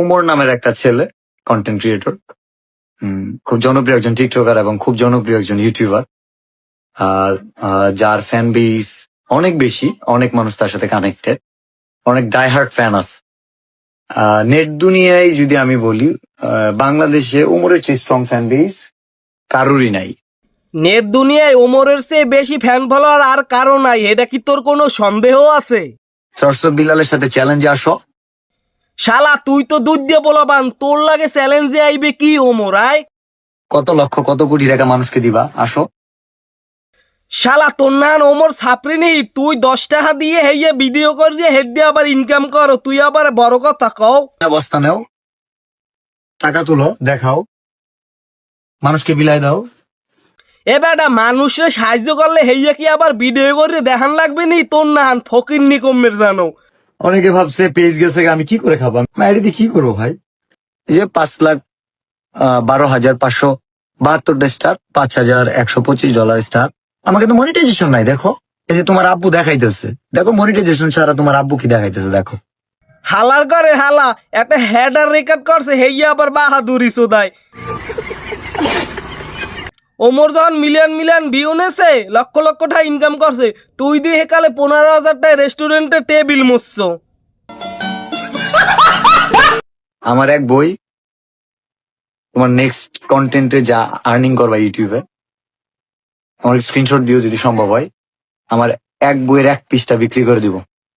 ওমর নামের একটা ছেলে, কন্টেন্ট ক্রিয়েটর, খুব জনপ্রিয় একজন টিকটকার এবং খুব জনপ্রিয় একজন ইউটিউবার, যার ফ্যান বেস অনেক বেশি, অনেক মানুষ তার সাথে কানেক্টেড, অনেক ডাইহার্ট ফ্যান আছে। নেট দুনিয়ায় যদি আমি বলি, বাংলাদেশে ওমরের চেয়ে স্ট্রং ফ্যান বেস কারোরই নাই। নেট দুনিয়ায় ওমরের চেয়ে বেশি ফ্যান ফলোয়ার আর কারো নাই, এটা কি তোর কোনো সন্দেহ আছে? সরসব বিলালের সাথে চ্যালেঞ্জে আসো। শালা তুই তো দুধ দিয়ে বলবান, তোর লাগে চ্যালেঞ্জে আইবে কি ওমর? আয় কত লক্ষ কত কোটি টাকা মানুষকে দিবা, আসো। শালা তোর নান ওমর ছাপরি নেই, তুই 10 টাকা দিয়ে হেইয়ে ভিডিও করিয়ে হেড দিয়ে আবার ইনকাম করো, তুই আবার বড় কথা কও। বস্তা নেও, টাকা তুলো, দেখাও, মানুষকে বিলাই দাও। এ বেটা মানুষের সাহায্য করলে হেইয়া কি আবার ভিডিও করে দেখান লাগবে নি? তোর নান ফকির নিকমের জানো। অনেকে ভাবছে পেজ গেছে, আমি কি করে খাবো, আমি আইডি দিয়ে কি করবো ভাই? এই যে 5,12,572 স্টার, $5,125 স্টার। আমাকে তো মনিটাইজেশন নাই, দেখো। এই যে তোমার আব্বু দেখাইতেছে, দেখো মনিটাইজেশন ছাড়া তোমার আব্বু কি দেখাইতেছে, দেখো। হালার করে হালা একটা হেডার রেকর্ড করছে, হেইয়া আবার বাহাদুরি সোদায়। ওমর যখন মিলিয়ন মিলিয়ন ভিউ নেছে, লক্ষ লক্ষ টাকা ইনকাম করছে, তুই দিয়ে হেকালে 15,000 টাকা রেস্টুরেন্টে টেবিল মুছছো। আমার এক বই, তোমার নেক্সট কন্টেন্টে যা আর্নিং করবা ইউটিউবে, আমার স্ক্রিনশট দিও যদি সম্ভব হয়। আমার এক বইয়ের 1 পিসটা বিক্রি করে দিব।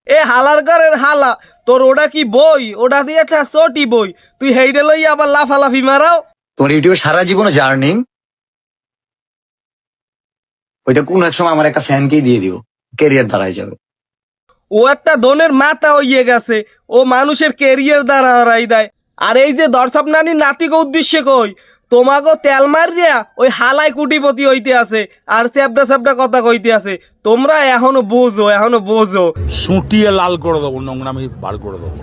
এ হালার ঘরের হালা, তোর ওটা কি বই? ওটা দিয়ে একটা চটি বই, তুই হেইডে লই আবার লাফালাফি মারাও। তোমার ইউটিউবে সারা জীবনে যা আর্নিং, ওইটা কোন এক সময় আমার একটা ফ্যানকেই দিয়ে দিও, ক্যারিয়ার দাঁড়ায় যাবে। ও একটা দনের মাথা হইয়ে গেছে, ও মানুষের কেরিয়ার দ্বারা হারাই দেয়। আর এই যে দর্শক নানি নাতিকে উদ্দেশ্যে কই, তোমাকে তেল মারিয়া ওই হালাই কুটিপতি হইতে আছে আর চ্যাপটা চ্যাপটা কথা কইতে আছে। তোমরা এখনো বোঝো, এখনো বোঝো। সুটিয়ে লাল করে দেবো, নোংরামি বার করে দেবো।